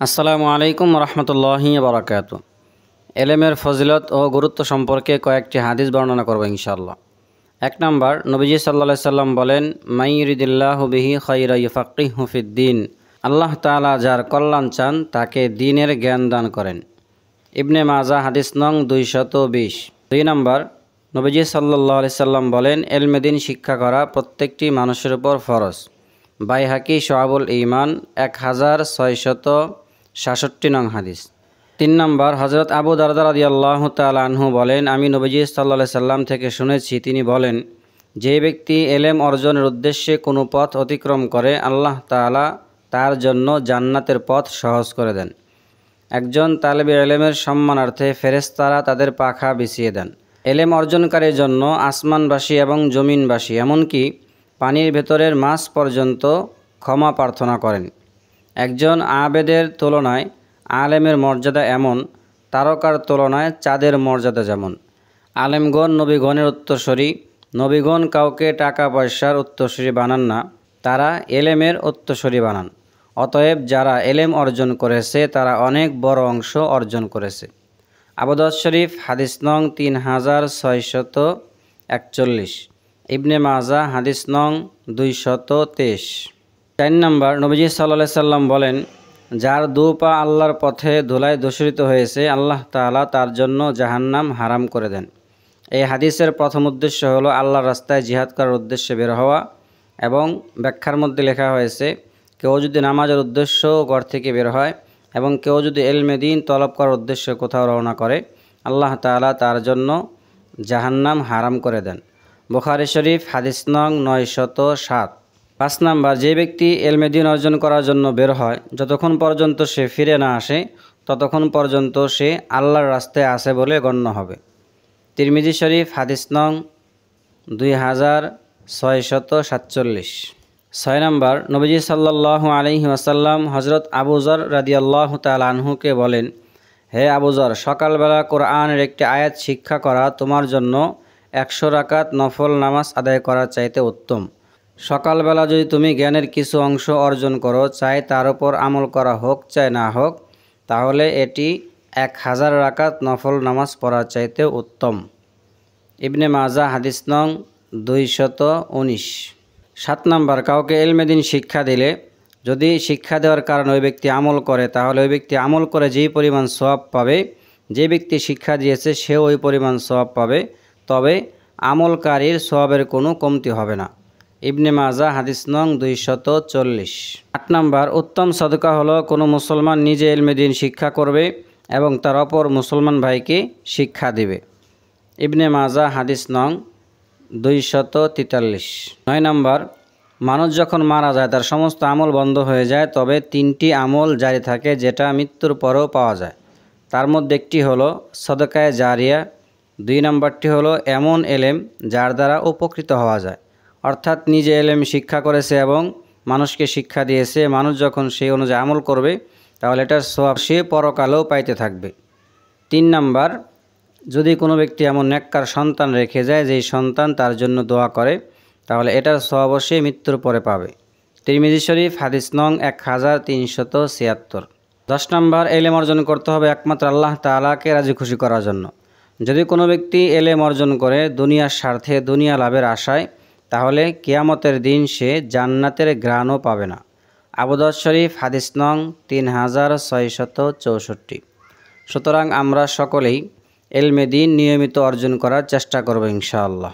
আসসালামু আলাইকুম রহমতুল্লাহি বারাকাতু। এলেমের ফজিলত ও গুরুত্ব সম্পর্কে কয়েকটি হাদিস বর্ণনা করব ইনশাআল্লাহ। 1 নম্বর, নবীজি সাল্লাল্লাহু আলাইহি সাল্লাম বলেন, মান ইউরিদিল্লাহু বিহি খায়রা ইউফাক্কিহু ফিদ্দীন। আল্লাহ তাআলা যার কল্যাণ চান তাকে দ্বীনের জ্ঞান দান করেন। ইবনে মাজাহ হাদিস নং 220। 2 নম্বর, নবীজি সাল্লাল্লাহু আলাইহি সাল্লাম বলেন, ইলমে দ্বীন শিক্ষা করা প্রত্যেকটি মানুষের উপর ফরজ। বাইহাকি শুআবুল ঈমান 1666 নং হাদিস। 3 নম্বর, হযরত আবু দারদা রাদিয়াল্লাহু তাআলা আনহু বলেন, আমি নবীজি সাল্লাল্লাহু আলাইহি সাল্লাম থেকে শুনেছি, তিনি বলেন, যে ব্যক্তি এলেম অর্জনের উদ্দেশ্যে কোনো পথ অতিক্রম করে, আল্লাহ তাআলা তার জন্য জান্নাতের পথ সহজ করে দেন। একজন তালেবে এলেমের সম্মানার্থে ফেরেশতারা তাদের পাখা বিছিয়ে দেন। এলেম অর্জনকারীর জন্য আসমানবাসী এবং জমিনবাসী, এমনকি পানির ভেতরের মাছ পর্যন্ত ক্ষমা প্রার্থনা করেন। একজন আবেদের তুলনায় আলেমের মর্যাদা এমন, তারকার তুলনায় চাঁদের মর্যাদা যেমন। আলেমগণ নবীগণের উত্তরসূরি। নবীগণ কাউকে টাকা পয়সার উত্তরসূরি বানান না, তারা এলেমের উত্তরসূরি বানান। অতএব যারা এলেম অর্জন করেছে তারা অনেক বড় অংশ অর্জন করেছে। আবু দাউদ শরীফ হাদিস নং 3641। ইবনে মাজাহ হাদিস নং 223। 4 নম্বর, নবীজি সাল্লাল্লাহু আলাইহি সাল্লাম বলেন, যার দু পা আল্লাহর পথে ধুলায় দূষিত হয়েছে, আল্লাহ তাআলা তার জন্য জাহান্নাম হারাম করে দেন। এই হাদিসের প্রথম উদ্দেশ্য হলো আল্লাহর রাস্তায় জিহাদ করার উদ্দেশ্যে বের হওয়া, এবং ব্যাখ্যার মধ্যে লেখা হয়েছে, কেউ যদি নামাজের উদ্দেশ্য ঘর থেকে বের হয় এবং কেউ যদি ইলমে দ্বীন তলব করার উদ্দেশ্যে কোথাও রওনা করে, আল্লাহ তাআলা তার জন্য জাহান্নাম হারাম করে দেন। বুখারী শরীফ হাদিস নং 907। 5 নম্বর, যে ব্যক্তি ইলমে দ্বীন অর্জন করার জন্য বের হয়, যতক্ষণ পর্যন্ত সে ফিরে না আসে ততক্ষণ পর্যন্ত সে আল্লাহর রাস্তায় আছে বলে গণ্য হবে। তিরমিজি শরীফ হাদিস নং 2647। 6 নম্বর, নবীজি সাল্লাল্লাহু আলাইহি ওয়াসাল্লাম হযরত আবু যর রাদিয়াল্লাহু তাআলা আনহুকে বলেন, হে আবু যর, সকালবেলা কোরআনের একটি আয়াত শিক্ষা করা তোমার জন্য 100 রাকাত নফল নামাজ আদায় করার চাইতে উত্তম। সকালবেলা যদি তুমি জ্ঞানের কিছু অংশ অর্জন করো, চাই তার উপর আমল করা হোক চাই না হোক, তাহলে এটি 1000 রাকাত নফল নামাজ পড়ার চাইতে উত্তম। ইবনে মাজাহ হাদিস নং 219। 7 নম্বর, কাউকে ইলমে দ্বীন শিক্ষা দিলে যদি শিক্ষা দেওয়ার কারণে ওই ব্যক্তি আমল করে, তাহলে ওই ব্যক্তি আমল করে যেই পরিমাণ সওয়াব পাবে, যে ব্যক্তি শিক্ষা দিয়েছে সেও ওই পরিমাণ সওয়াব পাবে, তবে আমলকারীর সওয়াবের কোনো কমতি হবে না। ইবনে মাজাহ হাদিস নং 240। 8 নম্বর, উত্তম সদকা হলো কোনো মুসলমান নিজে ইলমে দ্বীন শিক্ষা করবে এবং তার অপর মুসলমান ভাইকে শিক্ষা দিবে। ইবনে মাজাহ হাদিস নং 243। 9 নম্বর, মানুষ যখন মারা যায় তার সমস্ত আমল বন্ধ হয়ে যায়, তবে 3টি আমল জারি থাকে যেটা মৃত্যুর পরেও পাওয়া যায়। তার মধ্যে একটি হলো সদকায়ে জারিয়া। 2 নম্বরটি হলো এমন এলেম যার দ্বারা উপকৃত হওয়া যায়, অর্থাৎ নিজে এলেম শিক্ষা করেছে এবং মানুষকে শিক্ষা দিয়েছে, মানুষ যখন সেই অনুযায়ী আমল করবে তাহলে এটার সওয়াব সে পরকালেও পাইতে থাকবে। 3 নম্বর, যদি কোনো ব্যক্তি এমন নেককার সন্তান রেখে যায় যেই সন্তান তার জন্য দোয়া করে, তাহলে এটার সওয়াব সে মৃত্যুর পরে পাবে। তিরমিজি শরীফ হাদিস নং 1376। 10 নম্বর, এলেম অর্জন করতে হবে একমাত্র আল্লাহ তাআলাকে রাজি খুশি করার জন্য। যদি কোনো ব্যক্তি এলেম অর্জন করে দুনিয়ার স্বার্থে, দুনিয়া লাভের আশায়, তাহলে কিয়ামতের দিন সে জান্নাতের ঘ্রাণও পাবে না। আবু দাউদ শরীফ হাদিস নং 3664। সুতরাং আমরা সকলেই ইলমে দ্বীন নিয়মিত অর্জন করার চেষ্টা করব ইনশাআল্লাহ।